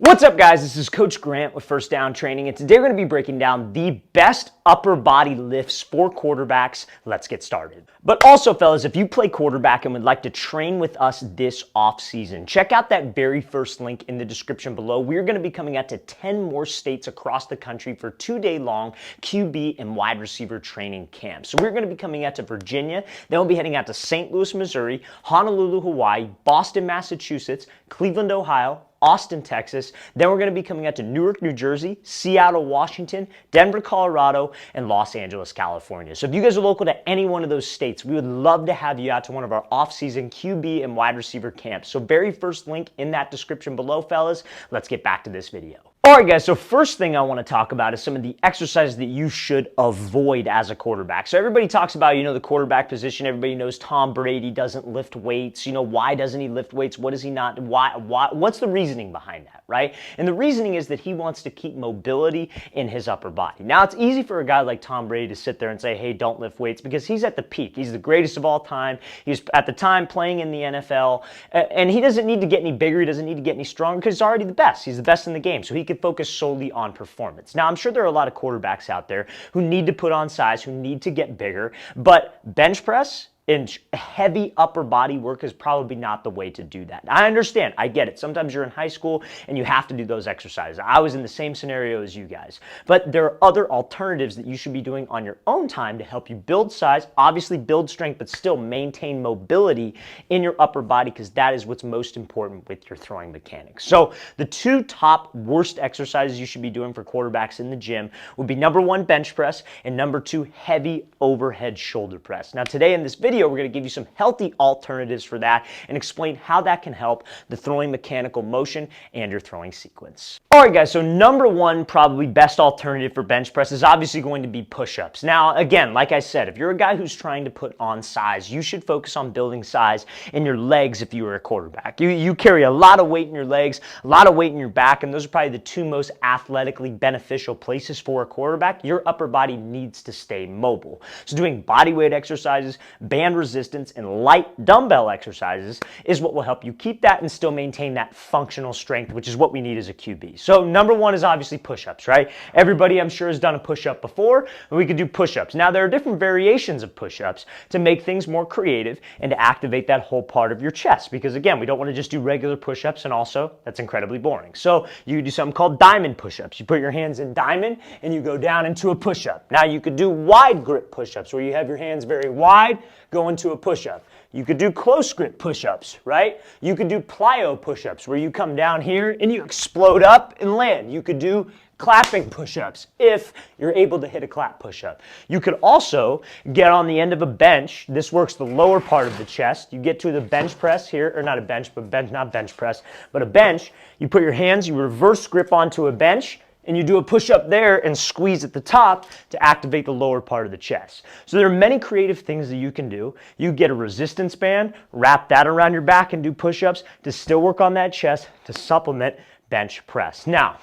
What's up, guys? This is Coach Grant with First Down Training, and today we're going to be breaking down the best upper body lifts for quarterbacks. Let's get started. But also, fellas, if you play quarterback and would like to train with us this off season, check out that very first link in the description below. We're going to be coming out to 10 more states across the country for 2-day-long QB and wide receiver training camps. So we're going to be coming out to Virginia, then we'll be heading out to St. Louis, Missouri, Honolulu, Hawaii, Boston, Massachusetts, Cleveland, Ohio, Austin, Texas. Then we're going to be coming out to Newark, New Jersey, Seattle, Washington, Denver, Colorado, and Los Angeles, California. So if you guys are local to any one of those states, we would love to have you out to one of our off-season QB and wide receiver camps. So very first link in that description below, fellas. Let's get back to this video. All right, guys, so first thing I want to talk about is some of the exercises that you should avoid as a quarterback. So everybody talks about, the quarterback position. Everybody knows Tom Brady doesn't lift weights. Why doesn't he lift weights? What does he not? Why? What's the reasoning behind that, right? And the reasoning is that he wants to keep mobility in his upper body. Now, it's easy for a guy like Tom Brady to sit there and say, hey, don't lift weights, because he's at the peak. He's the greatest of all time. He's at the time playing in the NFL, and he doesn't need to get any bigger. He doesn't need to get any stronger because he's already the best. He's the best in the game, so he could focus solely on performance. Now, I'm sure there are a lot of quarterbacks out there who need to put on size, who need to get bigger, but bench press and heavy upper body work is probably not the way to do that. I understand. I get it. Sometimes you're in high school and you have to do those exercises. I was in the same scenario as you guys. But there are other alternatives that you should be doing on your own time to help you build size, obviously build strength, but still maintain mobility in your upper body, because that is what's most important with your throwing mechanics. So the two top worst exercises you should be doing for quarterbacks in the gym would be number one, bench press, and number two, heavy overhead shoulder press. Now, today in this video, we're going to give you some healthy alternatives for that and explain how that can help the throwing mechanical motion and your throwing sequence. All right, guys, so number one, probably best alternative for bench press is obviously going to be push-ups. Now, again, like I said, if you're a guy who's trying to put on size, you should focus on building size in your legs if you are a quarterback. You carry a lot of weight in your legs, a lot of weight in your back, and those are probably the two most athletically beneficial places for a quarterback. Your upper body needs to stay mobile. So doing body weight exercises, band resistance, and light dumbbell exercises is what will help you keep that and still maintain that functional strength, which is what we need as a QB. So number one is obviously push-ups, right? Everybody, I'm sure, has done a push-up before, and we could do push-ups. Now, there are different variations of push-ups to make things more creative and to activate that whole part of your chest, because again, we don't want to just do regular push-ups, and also that's incredibly boring. So you do something called diamond push-ups. You put your hands in diamond and you go down into a push-up. Now, you could do wide grip push-ups where you have your hands very wide, go into a push-up. You could do close grip push-ups, right? You could do plyo push-ups where you come down here and you explode up and land. You could do clapping push-ups if you're able to hit a clap push-up. You could also get on the end of a bench. This works the lower part of the chest. You get to the bench press here, or not a bench, but not bench press, but a bench. You put your hands, you reverse grip onto a bench, and you do a push-up there and squeeze at the top to activate the lower part of the chest. So there are many creative things that you can do. You get a resistance band, wrap that around your back and do push-ups to still work on that chest to supplement bench press. Now,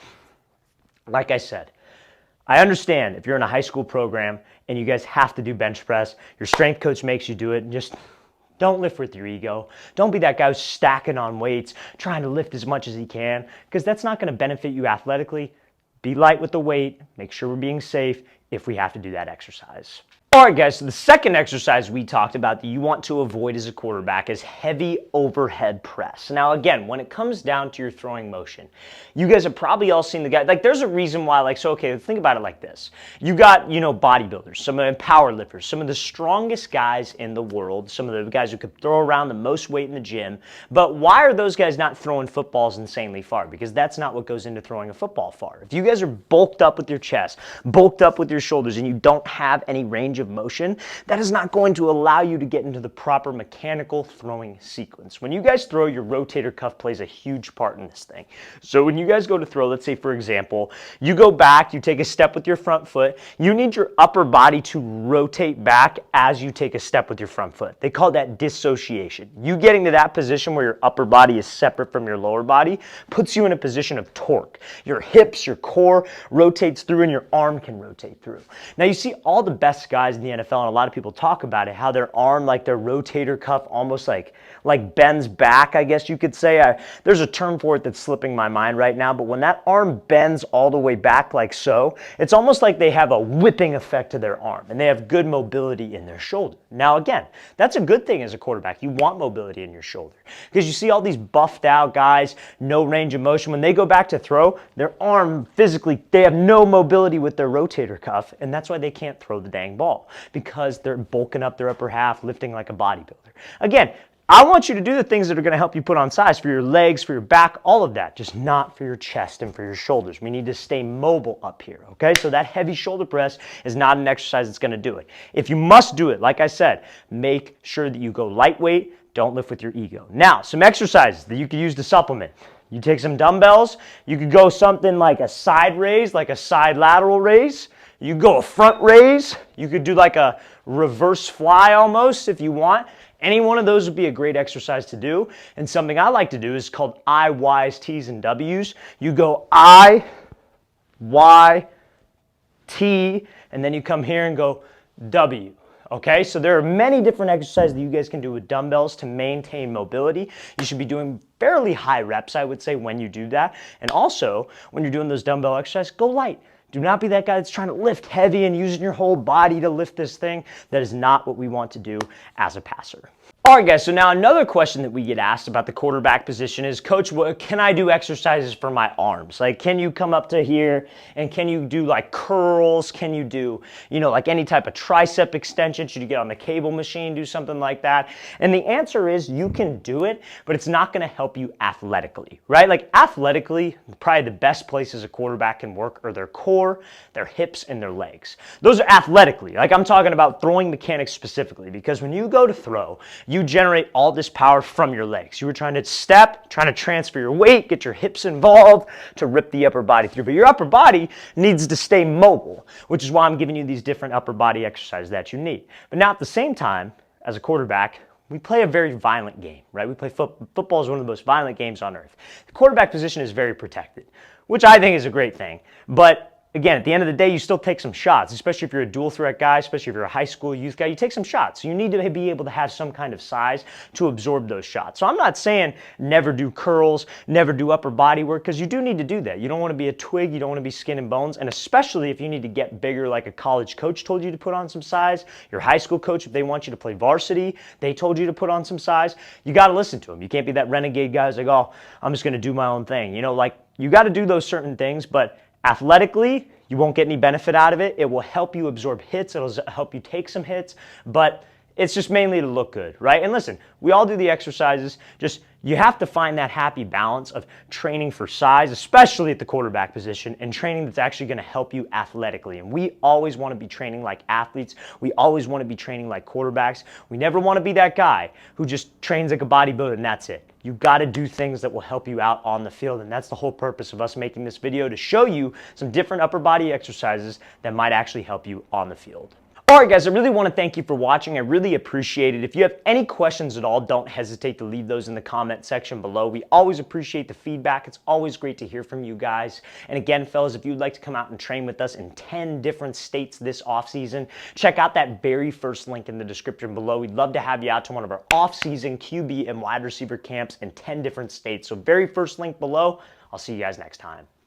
like I said, I understand if you're in a high school program and you guys have to do bench press, your strength coach makes you do it, and just don't lift with your ego. Don't be that guy who's stacking on weights, trying to lift as much as he can, because that's not going to benefit you athletically. Be light with the weight, make sure we're being safe if we have to do that exercise. All right, guys, so the second exercise we talked about that you want to avoid as a quarterback is heavy overhead press. Now, again, when it comes down to your throwing motion, you guys have probably all seen the guy, there's a reason why, okay, think about it like this. You got, bodybuilders, some of the power lifters, some of the strongest guys in the world, some of the guys who could throw around the most weight in the gym, but why are those guys not throwing footballs insanely far? Because that's not what goes into throwing a football far. If you guys are bulked up with your chest, bulked up with your shoulders, and you don't have any range of motion, that is not going to allow you to get into the proper mechanical throwing sequence. When you guys throw, your rotator cuff plays a huge part in this thing. So when you guys go to throw, let's say for example, you go back, you take a step with your front foot, you need your upper body to rotate back as you take a step with your front foot. They call that dissociation. You getting to that position where your upper body is separate from your lower body puts you in a position of torque. Your hips, your core rotates through, and your arm can rotate through. Now you see all the best guys guys in the NFL, and a lot of people talk about it, how their arm, like their rotator cuff, almost like bends back, I guess you could say. There's a term for it that's slipping my mind right now, but when that arm bends all the way back like so, it's almost like they have a whipping effect to their arm, and they have good mobility in their shoulder. Now, again, that's a good thing as a quarterback. You want mobility in your shoulder, because you see all these buffed out guys, no range of motion. When they go back to throw, their arm physically, they have no mobility with their rotator cuff, and that's why they can't throw the dang ball, because they're bulking up their upper half, lifting like a bodybuilder. Again, I want you to do the things that are going to help you put on size for your legs, for your back, all of that, just not for your chest and for your shoulders. We need to stay mobile up here, okay? So that heavy shoulder press is not an exercise that's going to do it. If you must do it, like I said, make sure that you go lightweight, don't lift with your ego. Now, some exercises that you could use to supplement. You take some dumbbells, you could go something like a side raise, like a side lateral raise. You could go a front raise. You could do like a reverse fly almost if you want. Any one of those would be a great exercise to do. And something I like to do is called I, Y's, T's, and W's. You go I, Y, T, and then you come here and go W. Okay, so there are many different exercises that you guys can do with dumbbells to maintain mobility. You should be doing fairly high reps, I would say, when you do that. And also, when you're doing those dumbbell exercises, go light. Do not be that guy that's trying to lift heavy and using your whole body to lift this thing. That is not what we want to do as a passer. All right, guys, so now another question that we get asked about the quarterback position is, Coach, can I do exercises for my arms? Like, can you come up to here and can you do like curls? Can you do, like any type of tricep extension? Should you get on the cable machine, do something like that? And the answer is you can do it, but it's not going to help you athletically, right? Like athletically, probably the best places a quarterback can work are their core, their hips, and their legs. Those are athletically. Like I'm talking about throwing mechanics specifically, because when you go to throw, you generate all this power from your legs. You were trying to step, trying to transfer your weight, get your hips involved to rip the upper body through. But your upper body needs to stay mobile, which is why I'm giving you these different upper body exercises that you need. But now at the same time, as a quarterback, we play a very violent game, right? We play football is one of the most violent games on earth. The quarterback position is very protected, which I think is a great thing. But again, at the end of the day, you still take some shots, especially if you're a dual threat guy, especially if you're a high school youth guy, you take some shots. So you need to be able to have some kind of size to absorb those shots. So I'm not saying never do curls, never do upper body work, because you do need to do that. You don't want to be a twig, you don't want to be skin and bones, and especially if you need to get bigger, like a college coach told you to put on some size, your high school coach, if they want you to play varsity, they told you to put on some size, you got to listen to them. You can't be that renegade guy who's like, oh, I'm just going to do my own thing. You got to do those certain things, but athletically, you won't get any benefit out of it. It will help you absorb hits. It'll help you take some hits, but it's just mainly to look good, right? And listen, we all do the exercises. Just you have to find that happy balance of training for size, especially at the quarterback position, and training that's actually going to help you athletically. And we always want to be training like athletes. We always want to be training like quarterbacks. We never want to be that guy who just trains like a bodybuilder and that's it. You've got to do things that will help you out on the field, and that's the whole purpose of us making this video, to show you some different upper body exercises that might actually help you on the field. All right, guys, I really want to thank you for watching. I really appreciate it. If you have any questions at all, don't hesitate to leave those in the comment section below. We always appreciate the feedback. It's always great to hear from you guys. And again, fellas, if you'd like to come out and train with us in 10 different states this offseason, check out that very first link in the description below. We'd love to have you out to one of our off-season QB and wide receiver camps in 10 different states. So very first link below. I'll see you guys next time.